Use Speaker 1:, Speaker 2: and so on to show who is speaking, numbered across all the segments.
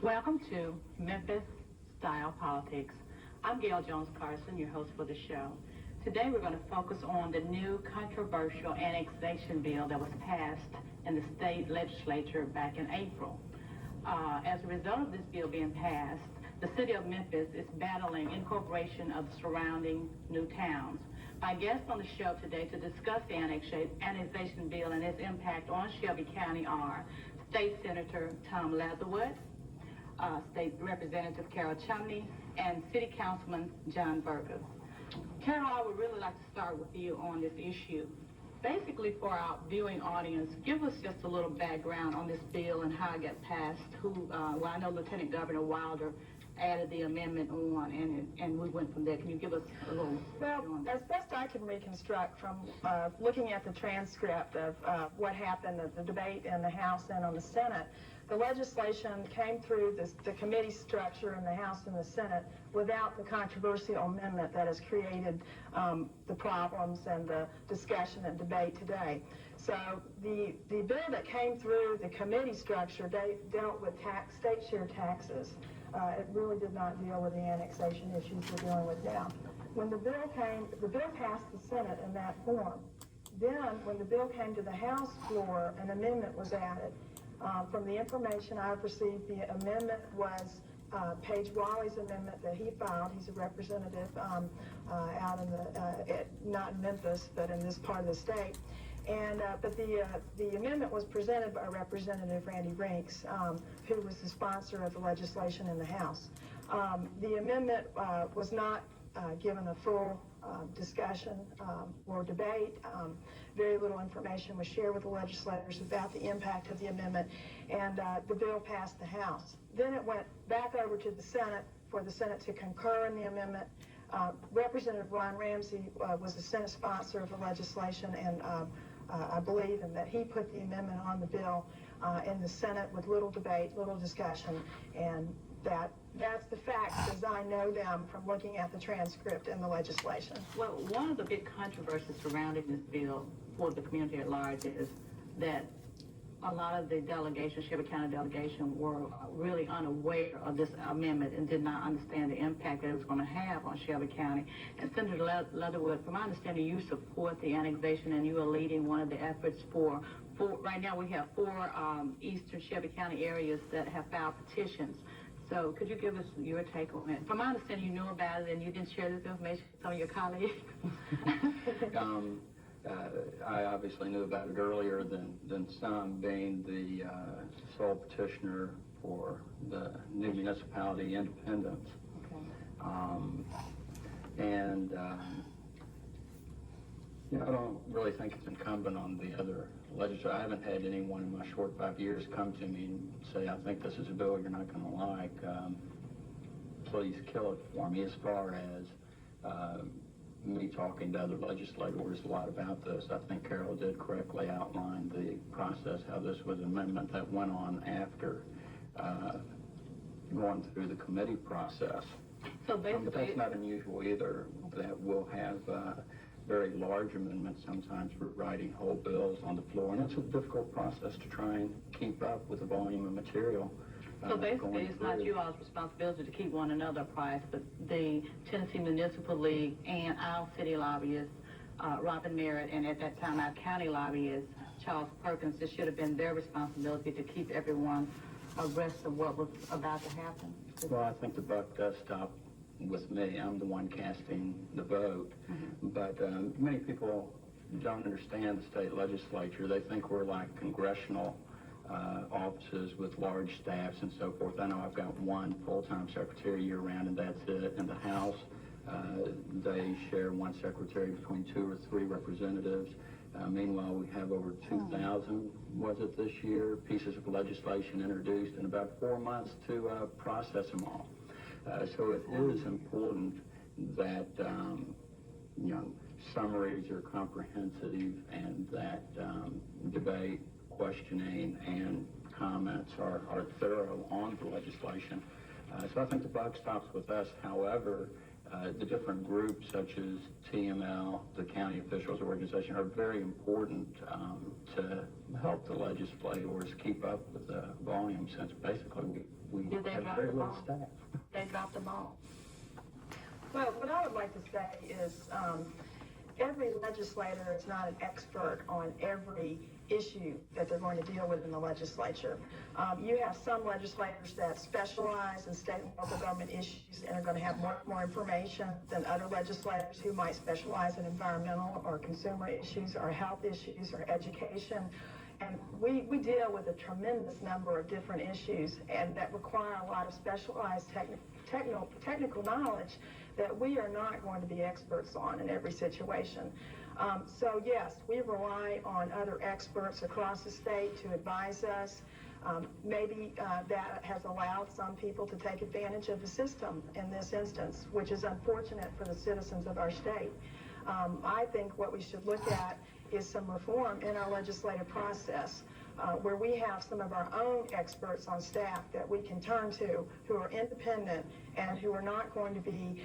Speaker 1: Welcome to Memphis Style Politics. I'm Gale Carson, your host for the show. Today we're going to focus on the new controversial annexation bill that was passed in the state legislature back in April. As a result of this bill being passed, the city of Memphis is battling incorporation of the surrounding new towns. My guests on the show today to discuss the annexation bill and its impact on Shelby County are State Senator Tom Leatherwood, State Representative Chumney, and City Councilman John Vergos. Carol, I would really like to start with you on this issue. Basically, for our viewing audience, give us just a little background on this bill and how it got passed. Well, I know Lieutenant Governor Wilder added the amendment on, and we went from there. Can you give us a little?
Speaker 2: Well, as best I can reconstruct from looking at the transcript of what happened at the debate in the House and on the Senate, the legislation came through the committee structure in the House and the Senate without the controversial amendment that has created the problems and the discussion and debate today. So the bill that came through the committee structure dealt with state share taxes. It really did not deal with the annexation issues we're dealing with now. When the bill passed the Senate in that form. Then, when the bill came to the House floor, an amendment was added. From the information I've received, the amendment was Paige Wally's amendment that he filed. He's a representative out in not in Memphis, but in this part of the state. And but the amendment was presented by Representative Randy Rinks, who was the sponsor of the legislation in the House. The amendment was not given a full discussion or debate. Very little information was shared with the legislators about the impact of the amendment, and the bill passed the House. Then it went back over to the Senate for the Senate to concur in the amendment. Representative Ron Ramsey was the Senate sponsor of the legislation, and I believe in that he put the amendment on the bill in the Senate with little debate, little discussion, and that's the facts as I know them from looking at the transcript and the legislation.
Speaker 1: Well, one of the big controversies surrounding this bill for the community at large is that a lot of the delegation, Shelby County delegation, were really unaware of this amendment and did not understand the impact that it was going to have on Shelby County. And Senator Leatherwood, from my understanding, you support the annexation and you are leading one of the efforts for right now we have 4 eastern Shelby County areas that have filed petitions. So could you give us your take on it? From my understanding, you knew about it and you didn't share this information with some of your colleagues.
Speaker 3: I obviously knew about it earlier than some, being the sole petitioner for the new municipality independence.
Speaker 1: Okay.
Speaker 3: I don't really think it's incumbent on the other legislators. I haven't had anyone in my short 5 years come to me and say, I think this is a bill you're not going to like. Please kill it for me. As far as me talking to other legislators a lot about this, I think Carol did correctly outline the process, how this was an amendment that went on after going through the committee process.
Speaker 1: So basically,
Speaker 3: but that's not unusual either, that we'll have very large amendments sometimes for writing whole bills on the floor, and it's a difficult process to try and keep up with the volume of material.
Speaker 1: So basically, it's not you all's responsibility to keep one another apprised, but the Tennessee Municipal League and our city lobbyist, Robin Merritt, and at that time our county lobbyist, Charles Perkins, it should have been their responsibility to keep everyone abreast of what was about to happen.
Speaker 3: Well, I think the buck does stop with me. I'm the one casting the vote.
Speaker 1: Mm-hmm.
Speaker 3: But many people don't understand the state legislature. They think we're like congressional offices with large staffs and so forth. I know I've got one full-time secretary year-round, and that's it. In the House, they share one secretary between 2 or 3 representatives. Meanwhile, we have over 2,000, was it this year, pieces of legislation introduced in about 4 months to process them all. So it is important that summaries are comprehensive and that debate, questioning, and comments are thorough on the legislation. So I think the buck stops with us. However, the different groups such as TML, the county officials organization, are very important to help the legislators keep up with the volume, since basically we
Speaker 1: Did they
Speaker 3: have
Speaker 1: drop
Speaker 3: very
Speaker 1: the
Speaker 3: little
Speaker 1: ball?
Speaker 3: staff.
Speaker 1: They dropped the ball.
Speaker 2: Well, what I would like to say is every legislator is not an expert on every issue that they're going to deal with in the legislature. You have some legislators that specialize in state and local government issues and are going to have more information than other legislators who might specialize in environmental or consumer issues or health issues or education. And we deal with a tremendous number of different issues and that require a lot of specialized technical knowledge that we are not going to be experts on in every situation. So yes, we rely on other experts across the state to advise us. Maybe that has allowed some people to take advantage of the system in this instance, which is unfortunate for the citizens of our state. I think what we should look at is some reform in our legislative process, where we have some of our own experts on staff that we can turn to who are independent and who are not going to be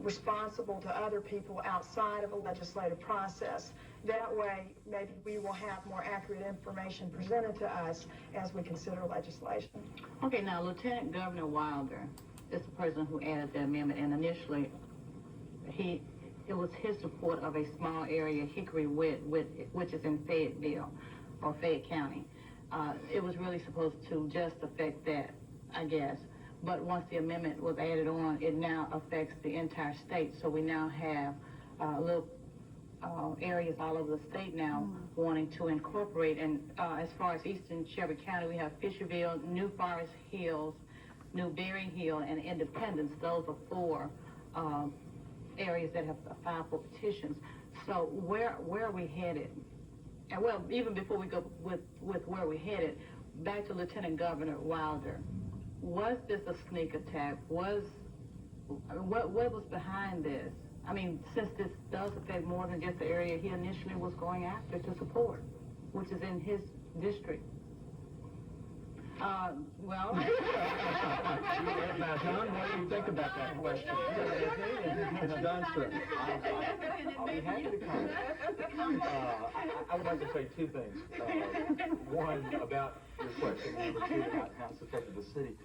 Speaker 2: responsible to other people outside of a legislative process. That way, maybe we will have more accurate information presented to us as we consider legislation.
Speaker 1: Okay, now Lieutenant Governor Wilder is the person who added the amendment, and initially it was his support of a small area, Hickory Which is in Fayetteville or Fayette County. It was really supposed to just affect that, I guess. But once the amendment was added on, it now affects the entire state. So we now have little areas all over the state now wanting to incorporate. And as far as Eastern Shelby County, we have Fisherville, New Forest Hills, New Berry Hill, and Independence. Those are four areas that have filed for petitions. So where are we headed? And well, even before we go with where we're headed, back to Lieutenant Governor Wilder. Was this a sneak attack? What was behind this? I mean, since this does affect more than just the area he initially was going after to support, which is in his district. Well.
Speaker 3: Now, John, what do you think about that question? It's John's turn.
Speaker 4: I'll be happy to comment. I would like to say two things. One, about your question. Number two, about how it's affected the city.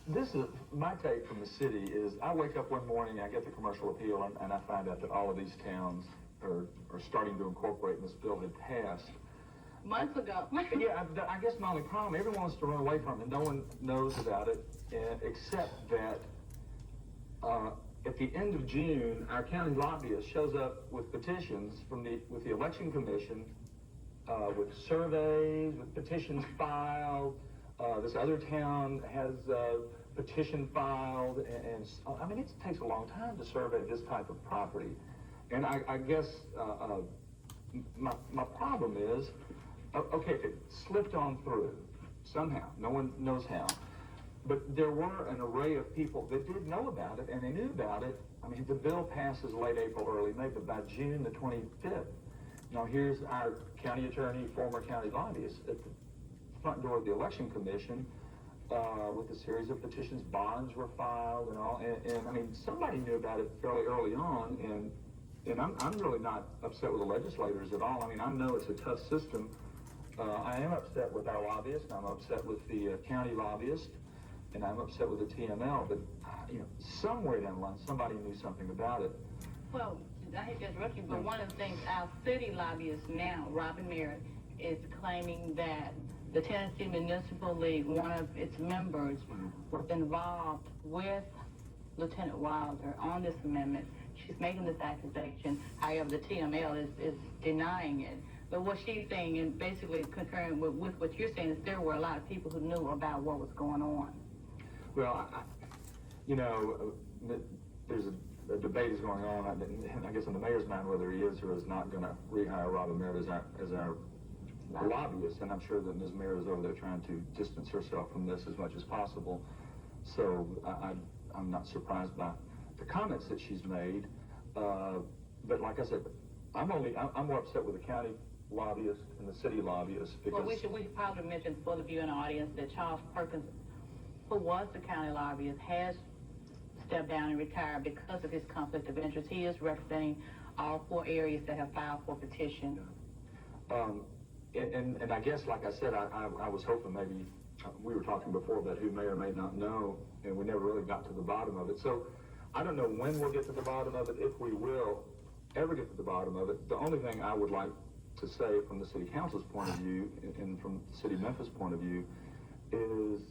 Speaker 4: This is my take from the city is I wake up one morning, I get the commercial appeal, and I find out that all of these towns are starting to incorporate, and this bill had passed.
Speaker 1: Months ago.
Speaker 4: Yeah, I guess my only problem, everyone wants to run away from it. No one knows about it, except that at the end of June, our county lobbyist shows up with petitions with the election commission, with surveys, with petitions filed. This other town has a petition filed, and I mean, it takes a long time to survey this type of property. And I guess my problem is, okay, it slipped on through somehow. No one knows how. But there were an array of people that did know about it, and they knew about it. I mean, the bill passes late April, early May, but by June the 25th, now here's our county attorney, former county lobbyist, at the front door of the election commission with a series of petitions. Bonds were filed and all, and I mean, somebody knew about it fairly early on, and I'm really not upset with the legislators at all. I mean, I know it's a tough system. I am upset with our lobbyist, I'm upset with the county lobbyist, and I'm upset with the TML, but you know, somewhere down the line, somebody knew something about it.
Speaker 1: Well, I hate to interrupt you, but one of the things our city lobbyist now, Robin Merritt, is claiming that the Tennessee Municipal League, one of its members, was involved with Lieutenant Wilder on this amendment. She's making this accusation. However, the TML is denying it. But what she's saying, and basically concurring with what you're saying, is there were a lot of people who knew about what was going on.
Speaker 4: Well, you know, there's a debate is going on, I guess in the mayor's mind, whether he is or is not going to rehire Robin Merritt as our lobbyist, and I'm sure that Ms. Merritt is over there trying to distance herself from this as much as possible. So I'm not surprised by the comments that she's made, but like I said, I'm more upset with the county lobbyist and the city lobbyist because...
Speaker 1: Well, we should probably mention for the viewing audience that Charles Perkins, who was the county lobbyist, has stepped down and retired because of his conflict of interest. He is representing all four areas that have filed for petition.
Speaker 4: And I guess, like I said, I was hoping maybe we were talking before about who may or may not know, and we never really got to the bottom of it. So I don't know when we'll get to the bottom of it, if we will ever get to the bottom of it. The only thing I would like to say from the city council's point of view and from the city of Memphis' point of view is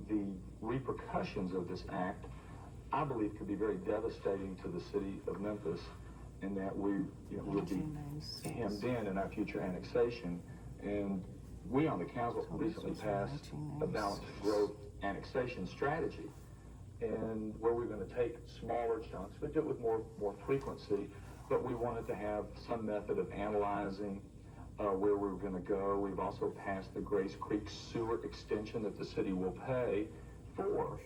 Speaker 4: the repercussions of this act, I believe, could be very devastating to the city of Memphis, in that we'll be hemmed in our future annexation. And we on the council recently passed a balanced growth annexation strategy, and where we're going to take smaller chunks, but do it with more frequency. But we wanted to have some method of analyzing where we were going to go. We've also passed the Grace Creek sewer extension that the city will pay for,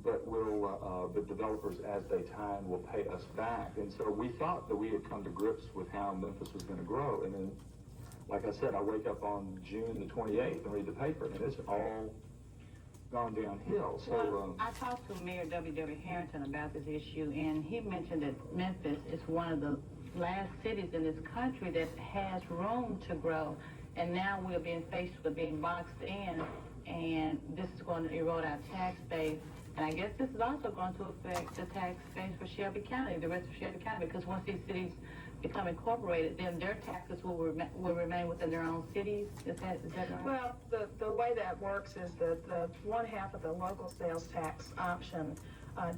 Speaker 4: but the developers, as they time, will pay us back. And so we thought that we had come to grips with how Memphis was going to grow. And then, like I said, I wake up on June the 28th and read the paper, and it's all gone downhill. So
Speaker 1: Well, I talked to Mayor W.W. Harrington about this issue, and he mentioned that Memphis is one of the last cities in this country that has room to grow, and now we're being faced with being boxed in, and this is going to erode our tax base. And I guess this is also going to affect the tax base for Shelby County, the rest of Shelby County, because once these cities become incorporated, then their taxes will remain within their own cities. Is that right?
Speaker 2: Well, the way that works is that the one half of the local sales tax option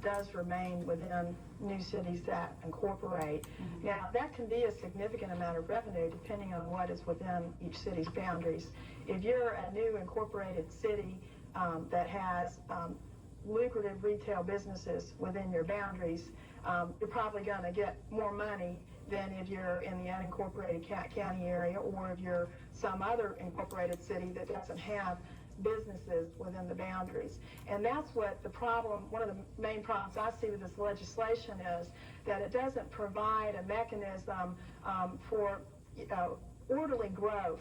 Speaker 2: does remain within new cities that incorporate.
Speaker 1: Mm-hmm.
Speaker 2: Now, that can be a significant amount of revenue depending on what is within each city's boundaries. If you're a new incorporated city that has lucrative retail businesses within your boundaries, you're probably going to get more money than if you're in the unincorporated county area, or if you're some other incorporated city that doesn't have businesses within the boundaries. And that's what the problem, one of the main problems I see with this legislation is that it doesn't provide a mechanism for orderly growth.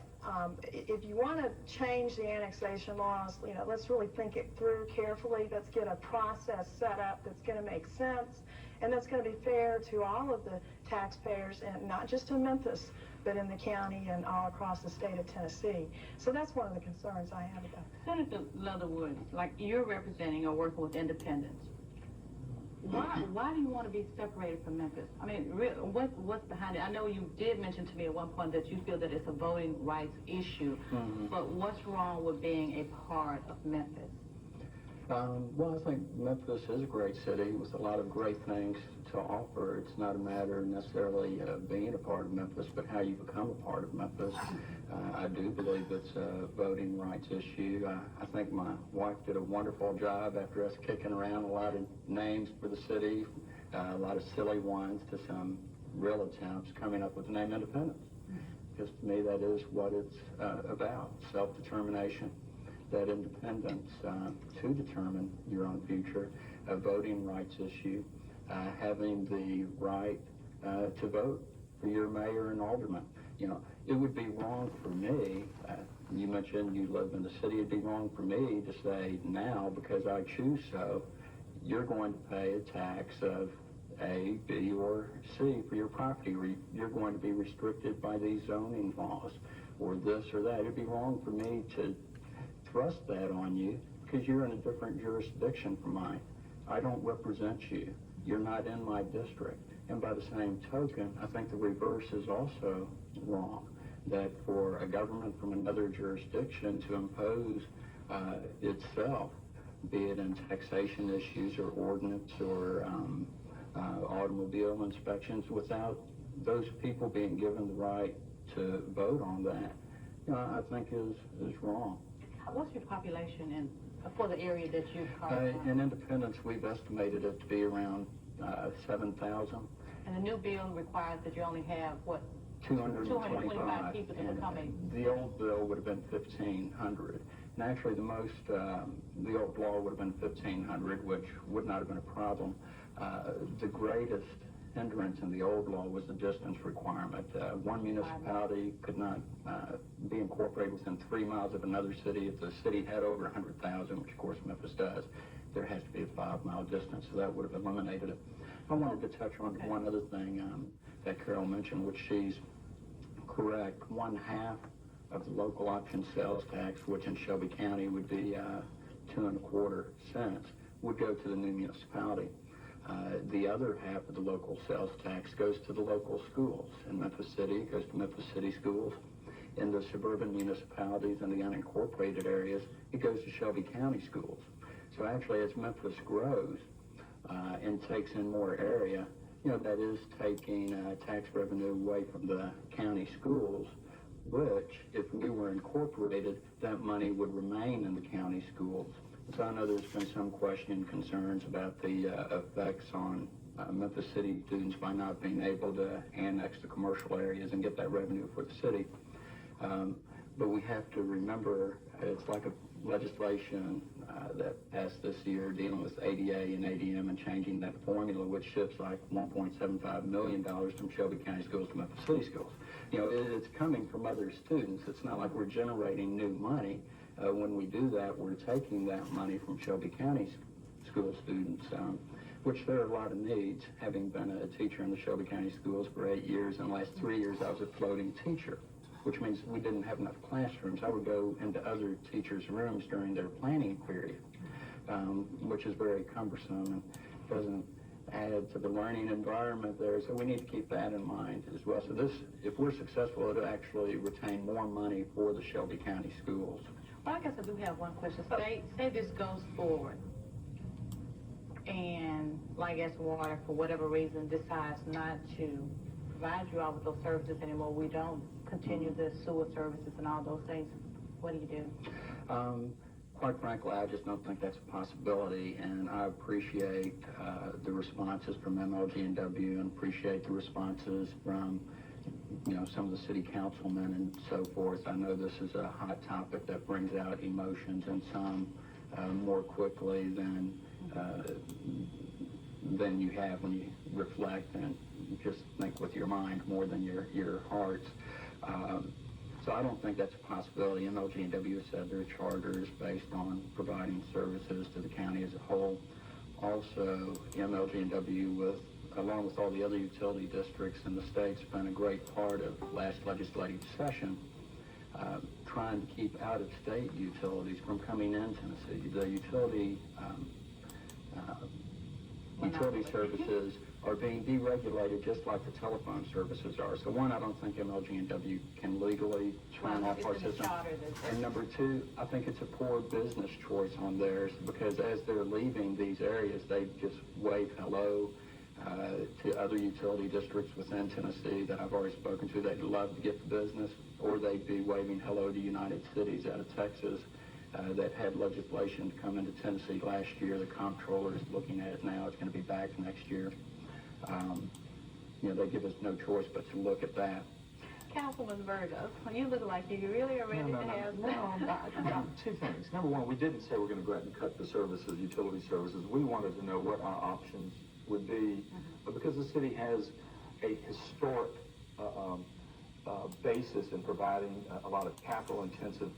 Speaker 2: If you want to change the annexation laws, let's really think it through carefully. Let's get a process set up that's going to make sense and that's going to be fair to all of the taxpayers, and not just in Memphis, but in the county and all across the state of Tennessee. So that's one of the concerns I have about that.
Speaker 1: Senator Leatherwood, like you're representing or working with independents, why do you want to be separated from Memphis? I mean, what's behind it? I know you did mention to me at one point that you feel that it's a voting rights issue, but what's wrong with being a part of Memphis?
Speaker 3: Well, I think Memphis is a great city with a lot of great things to offer. It's not a matter necessarily of being a part of Memphis, but how you become a part of Memphis. I do believe it's a voting rights issue. I think my wife did a wonderful job after us kicking around a lot of names for the city, a lot of silly ones to some real attempts, coming up with the name Independence. Because to me, that is what it's about, self-determination. That independence to determine your own future, a voting rights issue, having the right to vote for your mayor and alderman. It would be wrong for me, you mentioned you live in the city, it'd be wrong for me to say now, because I choose so, you're going to pay a tax of A, B, or C for your property, or you're going to be restricted by these zoning laws, or this or that. It'd be wrong for me to thrust that on you because you're in a different jurisdiction from mine. I don't represent you. You're not in my district. And by the same token, I think the reverse is also wrong, that for a government from another jurisdiction to impose itself, be it in taxation issues or ordinance or automobile inspections, without those people being given the right to vote on that, I think is wrong.
Speaker 1: What's your population for the area that you cover?
Speaker 3: In Independence, we've estimated it to be around 7,000.
Speaker 1: And the new bill requires that you only have, what,
Speaker 3: 225
Speaker 1: people to
Speaker 3: and
Speaker 1: become a...
Speaker 3: The old bill would have been 1,500. And actually, the old law would have been 1,500, which would not have been a problem. The greatest hindrance in the old law was the distance requirement. One municipality could not be incorporated within 3 miles of another city. If the city had over 100,000, which of course Memphis does, there has to be a 5-mile distance, so that would have eliminated it. I wanted to touch on one other thing that Carol mentioned, which she's correct. 1/2 of the local option sales tax, which in Shelby County would be 2.25 cents, would go to the new municipality. The other half of the local sales tax goes to the local schools. In Memphis City, it goes to Memphis City schools. In the suburban municipalities and the unincorporated areas, it goes to Shelby County schools. So actually, as Memphis grows and takes in more area, that is taking tax revenue away from the county schools, which, if we were incorporated, that money would remain in the county schools. So I know there's been some question and concerns about the effects on Memphis City students by not being able to annex the commercial areas and get that revenue for the city. But we have to remember, it's like a legislation that passed this year dealing with ADA and ADM and changing that formula, which shifts like $1.75 million from Shelby County schools to Memphis City schools. It's coming from other students. It's not like we're generating new money. When we do that, we're taking that money from Shelby County school students, which there are a lot of needs. Having been a teacher in the Shelby County schools for 8 years, and the last 3 years I was a floating teacher, which means we didn't have enough classrooms. I would go into other teachers' rooms during their planning period, which is very cumbersome and doesn't add to the learning environment there. So we need to keep that in mind as well. So this, if we're successful, it'll actually retain more money for the Shelby County schools.
Speaker 1: Well, I guess I do have one question. Say this goes forward, and like as water, for whatever reason, decides not to provide you all with those services anymore. We don't continue the sewer services and all those things. What do you do?
Speaker 3: Quite frankly, I just don't think that's a possibility, and I appreciate the responses from MLG&W and appreciate the responses from some of the city councilmen and so forth. I know this is a hot topic that brings out emotions and some more quickly than you have when you reflect and just think with your mind more than your hearts. So I don't think that's a possibility. MLG&W said their charter is based on providing services to the county as a whole. Also, MLG&W, along with all the other utility districts in the state, spent a great part of last legislative session trying to keep out-of-state utilities from coming in Tennessee. The utility services are being deregulated just like the telephone services are. So one, I don't think MLG&W can legally turn off our system. And number two, I think it's a poor business choice on theirs because as they're leaving these areas, they just wave hello to other utility districts within Tennessee that I've already spoken to. They'd love to get the business, or they'd be waving hello to United Cities out of Texas that had legislation to come into Tennessee last year. The comptroller is looking at it now. It's going to be back next year. They give us no choice but to look at that.
Speaker 1: Councilman Vergos, you look like you really are ready to have...
Speaker 4: No, two things. Number one, we didn't say we're going to go ahead and cut the services, utility services. We wanted to know what our options would be, because the city has a historic basis in providing a lot of capital-intensive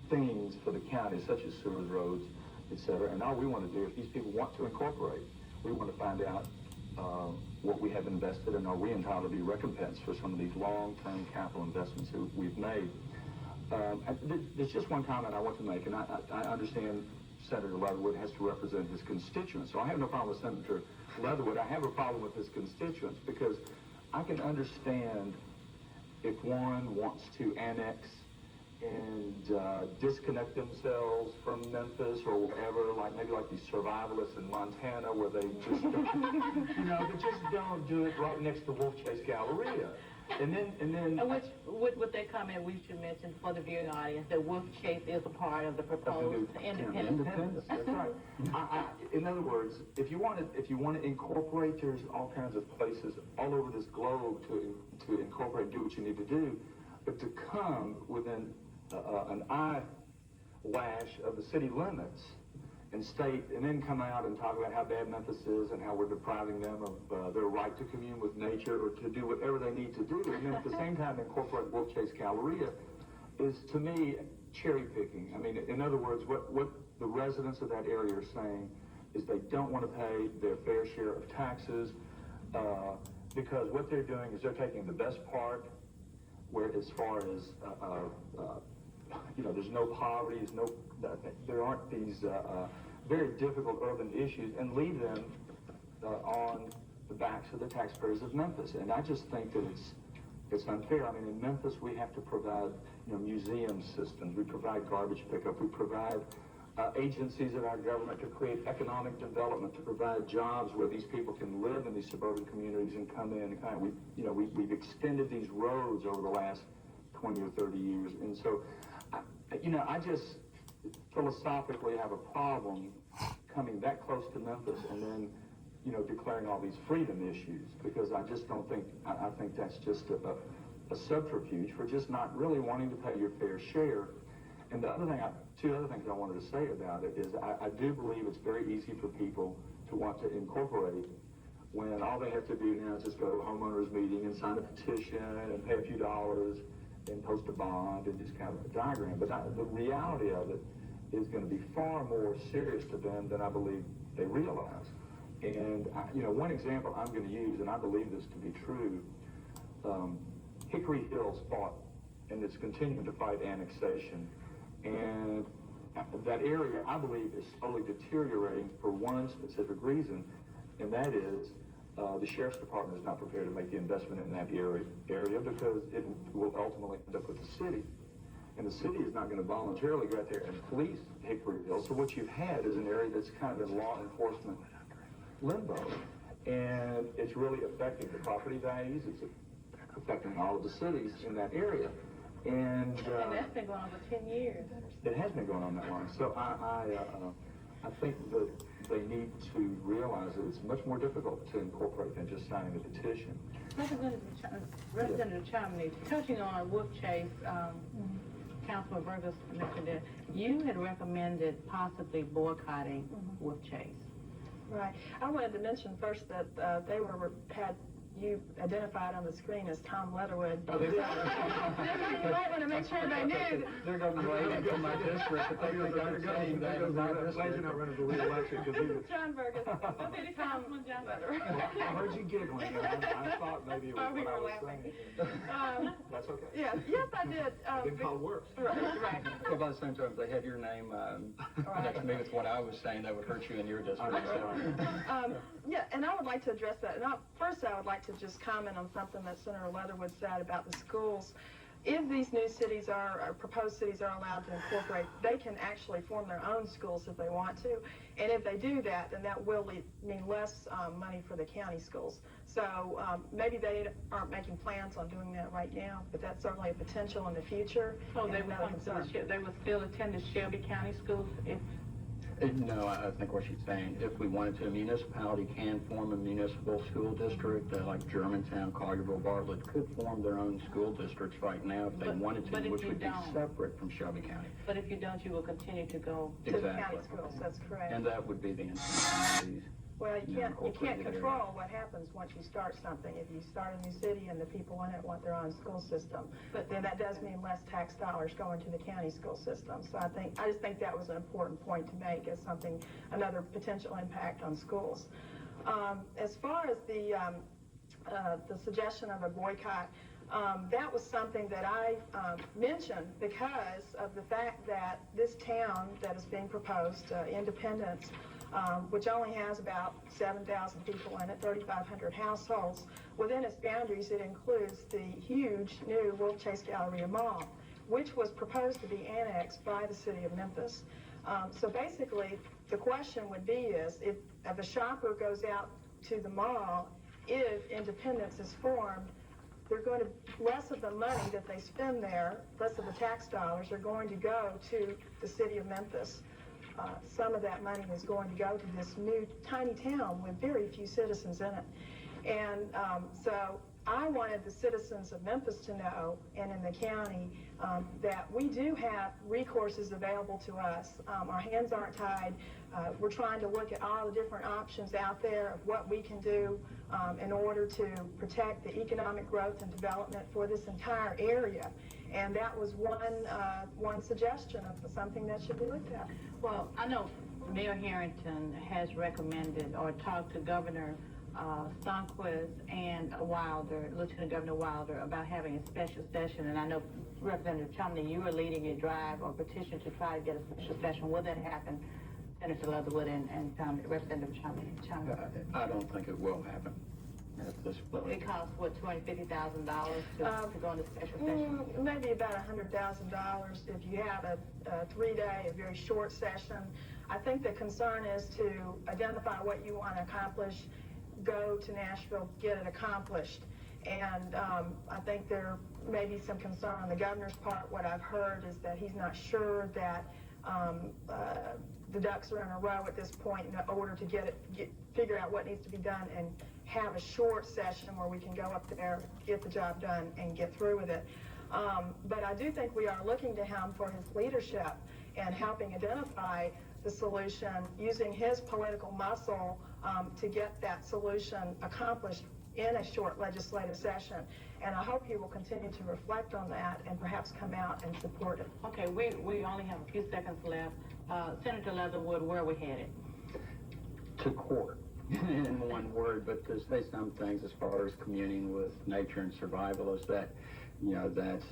Speaker 4: things for the county, such as sewers, roads, etc. And all we want to do, if these people want to incorporate, we want to find out what we have invested and are we entitled to be recompensed for some of these long-term capital investments that we've made. There's just one comment I want to make, and I understand Senator Leatherwood has to represent his constituents. So I have no problem with Senator Leatherwood. I have a problem with his constituents because I can understand if one wants to annex and disconnect themselves from Memphis or wherever, like maybe like these survivalists in Montana where they just don't, they just don't do it right next to Wolf Chase Galleria. And
Speaker 1: which, with that comment, we should mention for the viewing audience that Wolf Chase is a part of the proposed independence.
Speaker 4: That's right. In other words, if you want to incorporate, there's all kinds of places all over this globe to incorporate, do what you need to do, but to come within an eyelash of the city limits and state, and then come out and talk about how bad Memphis is and how we're depriving them of their right to commune with nature or to do whatever they need to do, and then at the same time incorporate Wolf Chase Galleria is, to me, cherry picking. I mean, in other words, what the residents of that area are saying is they don't want to pay their fair share of taxes because what they're doing is they're taking the best part, where as far as, there's no poverty, there aren't these very difficult urban issues, and leave them on the backs of the taxpayers of Memphis. And I just think that it's unfair. I mean, in Memphis, we have to provide, museum systems, we provide garbage pickup, we provide agencies of our government to create economic development, to provide jobs where these people can live in these suburban communities and come in and we've extended these roads over the last 20 or 30 years. And so, I just philosophically have a problem coming that close to Memphis and then, declaring all these freedom issues, because I just don't think, I think that's just a subterfuge for just not really wanting to pay your fair share. And the other thing, two other things I wanted to say about it is I do believe it's very easy for people to want to incorporate when all they have to do now is just go to a homeowners meeting and sign a petition and pay a few dollars and post a bond and just kind of a diagram. But the reality of it is going to be far more serious to them than I believe they realize. And, one example I'm going to use, and I believe this to be true, Hickory Hills fought, and it's continuing to fight annexation. And that area, I believe, is slowly deteriorating for one specific reason, and that is the Sheriff's Department is not prepared to make the investment in that area because it will ultimately end up with the city. And the city is not going to voluntarily go out there and police Hickory Hills. So what you've had is an area that's kind of in law enforcement limbo, and it's really affecting the property values. It's affecting all of the cities in that area. And
Speaker 1: that's been going on for 10 years.
Speaker 4: It has been going on that long. So I think that they need to realize that it's much more difficult to incorporate than just signing a petition.
Speaker 1: Representative Chumney, touching on Wolf Chase, Councilman Vergos mentioned it. You had recommended possibly boycotting Wolf Chase.
Speaker 2: Right. I wanted to mention first that they had you identified on the screen as Tom Leatherwood.
Speaker 3: Oh, they did?
Speaker 2: You might want to make sure they knew.
Speaker 3: They're going to be waiting in my district, but they think I'm saying that in my district.
Speaker 4: not running for re-election because he was...
Speaker 2: John Vergos. Councilman John Leatherwood.
Speaker 4: I heard you giggling, and I thought maybe it was what I was saying. That's okay.
Speaker 2: Yes, I did.
Speaker 4: Didn't call it worse.
Speaker 2: Right.
Speaker 3: Well, by the same time, if they had your name next to me with what I was saying, that would hurt you in your district.
Speaker 2: Yeah, and I would like to address that. And first, I would like to just comment on something that Senator Leatherwood said about the schools. If these new cities or proposed cities are allowed to incorporate, they can actually form their own schools if they want to. And if they do that, then that will mean less money for the county schools. So maybe they aren't making plans on doing that right now, but that's certainly a potential in the future.
Speaker 1: So they would still attend the Shelby County schools if...
Speaker 3: No, I think what she's saying, if we wanted to, a municipality can form a municipal school district, like Germantown, Collierville, Bartlett could form their own school districts right now if they wanted to, which would be separate from Shelby County.
Speaker 1: But if you don't, you will continue to go
Speaker 2: to the county schools. That's correct.
Speaker 3: And that would be the intent of these.
Speaker 2: Well, you can't control what happens once you start something. If you start a new city and the people in it want their own school system, but then that does mean less tax dollars going to the county school system. So I just think that was an important point to make as another potential impact on schools. As far as the suggestion of a boycott, that was something that I mentioned because of the fact that this town that is being proposed, Independence, which only has about 7,000 people in it, 3,500 households. Within its boundaries, it includes the huge new Wolf Chase Galleria Mall, which was proposed to be annexed by the city of Memphis. So basically, the question would be if a shopper goes out to the mall, if Independence is formed, they're going to, less of the money that they spend there, less of the tax dollars are going to go to the city of Memphis. Some of that money is going to go to this new tiny town with very few citizens in it. And so I wanted the citizens of Memphis to know, and in the county, that we do have recourses available to us. Our hands aren't tied. We're trying to look at all the different options out there of what we can do in order to protect the economic growth and development for this entire area. And that was one suggestion of something that should be looked at.
Speaker 1: Well, I know Mayor Harrington has recommended or talked to Governor Stonquist and Wilder, Lieutenant Governor Wilder, about having a special session, and I know Representative Chumney, you were leading a drive or petition to try to get a special session. Will that happen, Senator Leatherwood and Representative Chumney?
Speaker 3: I don't think it will happen at this point.
Speaker 1: It costs, what, $250,000 to go into special session?
Speaker 2: Maybe about $100,000 if you have a 3-day, a very short session. I think the concern is to identify what you want to accomplish, go to Nashville, get it accomplished. And I think there may be some concern on the governor's part. What I've heard is that he's not sure that the ducks are in a row at this point in order to figure out what needs to be done and have a short session where we can go up there, get the job done, and get through with it. But I do think we are looking to him for his leadership and helping identify the solution, using his political muscle to get that solution accomplished in a short legislative session. And I hope he will continue to reflect on that and perhaps come out and support it.
Speaker 1: Okay, we only have a few seconds left. Senator Leatherwood, where are we headed?
Speaker 3: To court, in one word, but to say some things as far as communing with nature and survival is that, that's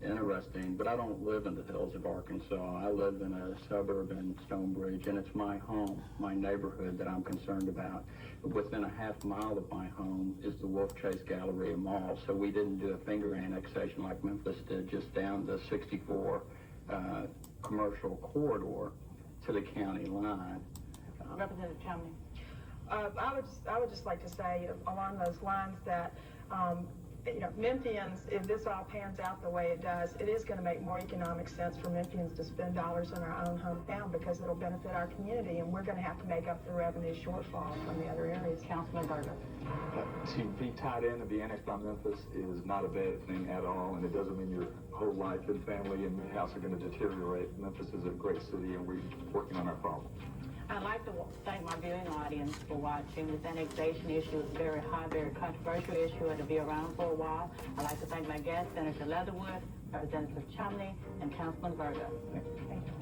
Speaker 3: interesting, but I don't live in the hills of Arkansas. I live in a suburb in Stonebridge, and it's my home, my neighborhood that I'm concerned about. Within a half mile of my home is the Wolf Chase Galleria Mall, so we didn't do a finger annexation like Memphis did, just down the 64 commercial corridor to the county line.
Speaker 1: Representative Chumney.
Speaker 2: I would just like to say along those lines that Memphians, if this all pans out the way it does, it is going to make more economic sense for Memphians to spend dollars in our own hometown because it'll benefit our community, and we're going to have to make up the revenue shortfall from the other areas.
Speaker 1: Councilman Vergos.
Speaker 4: To be tied in and be annexed by Memphis is not a bad thing at all, and it doesn't mean your whole life and family and house are going to deteriorate. Memphis is a great city, and we're working on our problem.
Speaker 1: I'd like to thank my viewing audience for watching. This annexation issue is very hot, very controversial issue. It'll be around for a while. I'd like to thank my guests, Senator Leatherwood, Representative Chumney, and Councilman Vergos. Thank you.